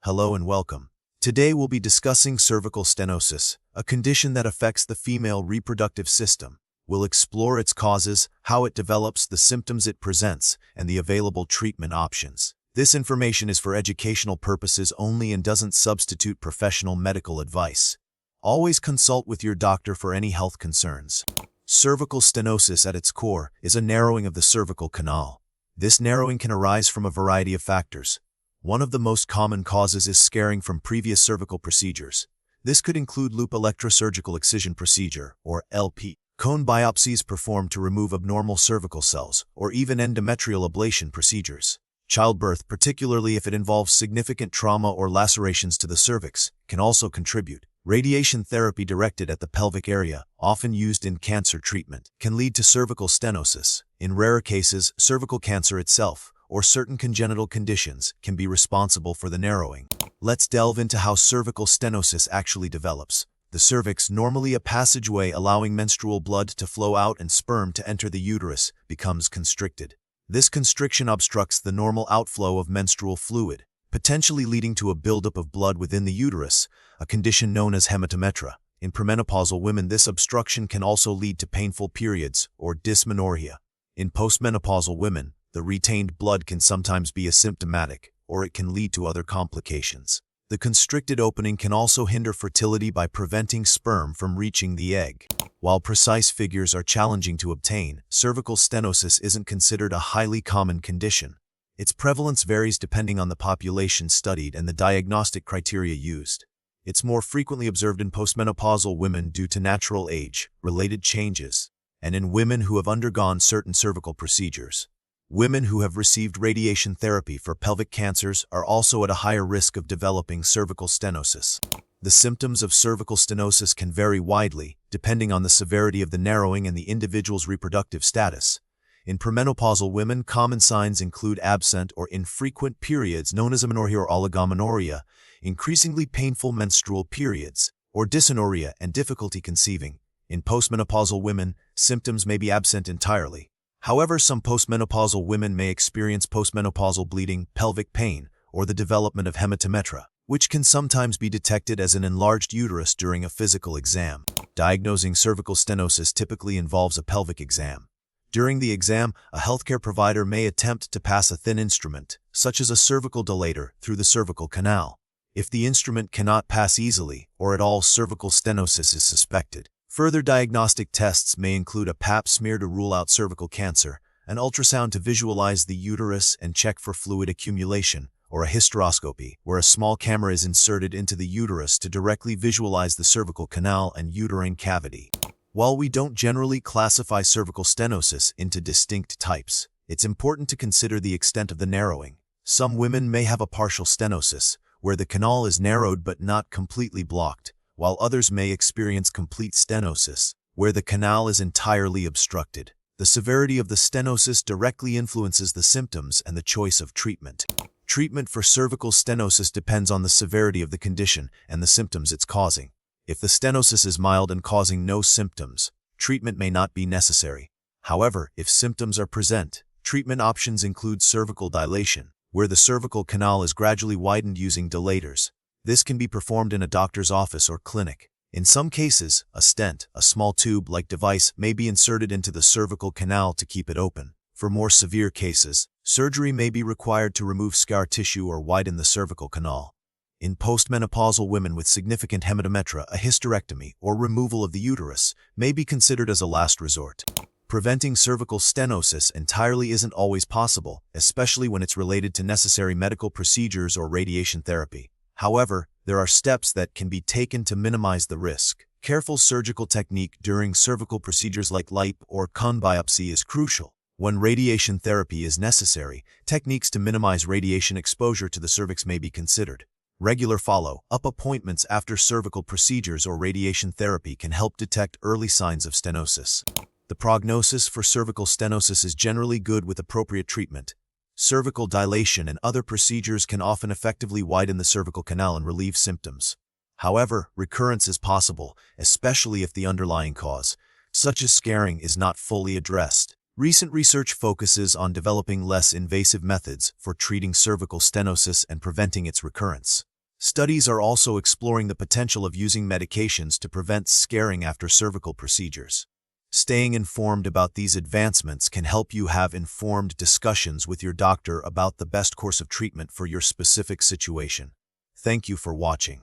Hello and welcome. Today we'll be discussing cervical stenosis, a condition that affects the female reproductive system. We'll explore its causes, how it develops, the symptoms it presents, and the available treatment options. This information is for educational purposes only and doesn't substitute professional medical advice. Always consult with your doctor for any health concerns. Cervical stenosis at its core is a narrowing of the cervical canal. This narrowing can arise from a variety of factors. One of the most common causes is scarring from previous cervical procedures. This could include loop electrosurgical excision procedure, or LP, cone biopsies performed to remove abnormal cervical cells, or even endometrial ablation procedures. Childbirth, particularly if it involves significant trauma or lacerations to the cervix, can also contribute. Radiation therapy directed at the pelvic area, often used in cancer treatment, can lead to cervical stenosis. In rarer cases, cervical cancer itself, or certain congenital conditions, can be responsible for the narrowing. Let's delve into how cervical stenosis actually develops. The cervix, normally a passageway allowing menstrual blood to flow out and sperm to enter the uterus, becomes constricted. This constriction obstructs the normal outflow of menstrual fluid, potentially leading to a buildup of blood within the uterus, a condition known as hematometra. In premenopausal women, this obstruction can also lead to painful periods, or dysmenorrhea. In postmenopausal women, the retained blood can sometimes be asymptomatic, or it can lead to other complications. The constricted opening can also hinder fertility by preventing sperm from reaching the egg. While precise figures are challenging to obtain, cervical stenosis isn't considered a highly common condition. Its prevalence varies depending on the population studied and the diagnostic criteria used. It's more frequently observed in postmenopausal women due to natural age-related changes, and in women who have undergone certain cervical procedures. Women who have received radiation therapy for pelvic cancers are also at a higher risk of developing cervical stenosis. The symptoms of cervical stenosis can vary widely, depending on the severity of the narrowing and the individual's reproductive status. In premenopausal women, common signs include absent or infrequent periods known as amenorrhea or oligomenorrhea, increasingly painful menstrual periods, or dysmenorrhea and difficulty conceiving. In postmenopausal women, symptoms may be absent entirely. However, some postmenopausal women may experience postmenopausal bleeding, pelvic pain, or the development of hematometra, which can sometimes be detected as an enlarged uterus during a physical exam. Diagnosing cervical stenosis typically involves a pelvic exam. During the exam, a healthcare provider may attempt to pass a thin instrument, such as a cervical dilator, through the cervical canal. If the instrument cannot pass easily, or at all, cervical stenosis is suspected. Further diagnostic tests may include a pap smear to rule out cervical cancer, an ultrasound to visualize the uterus and check for fluid accumulation, or a hysteroscopy, where a small camera is inserted into the uterus to directly visualize the cervical canal and uterine cavity. While we don't generally classify cervical stenosis into distinct types, it's important to consider the extent of the narrowing. Some women may have a partial stenosis, where the canal is narrowed but not completely blocked, while others may experience complete stenosis, where the canal is entirely obstructed. The severity of the stenosis directly influences the symptoms and the choice of treatment. Treatment for cervical stenosis depends on the severity of the condition and the symptoms it's causing. If the stenosis is mild and causing no symptoms, treatment may not be necessary. However, if symptoms are present, treatment options include cervical dilation, where the cervical canal is gradually widened using dilators. This can be performed in a doctor's office or clinic. In some cases, a stent, a small tube-like device, may be inserted into the cervical canal to keep it open. For more severe cases, surgery may be required to remove scar tissue or widen the cervical canal. In postmenopausal women with significant hematometra, a hysterectomy or removal of the uterus may be considered as a last resort. Preventing cervical stenosis entirely isn't always possible, especially when it's related to necessary medical procedures or radiation therapy. However, there are steps that can be taken to minimize the risk. Careful surgical technique during cervical procedures like LIP or cone biopsy is crucial. When radiation therapy is necessary, techniques to minimize radiation exposure to the cervix may be considered. Regular follow-up appointments after cervical procedures or radiation therapy can help detect early signs of stenosis. The prognosis for cervical stenosis is generally good with appropriate treatment. Cervical dilation and other procedures can often effectively widen the cervical canal and relieve symptoms. However, recurrence is possible, especially if the underlying cause, such as scarring, is not fully addressed. Recent research focuses on developing less invasive methods for treating cervical stenosis and preventing its recurrence. Studies are also exploring the potential of using medications to prevent scarring after cervical procedures. Staying informed about these advancements can help you have informed discussions with your doctor about the best course of treatment for your specific situation. Thank you for watching.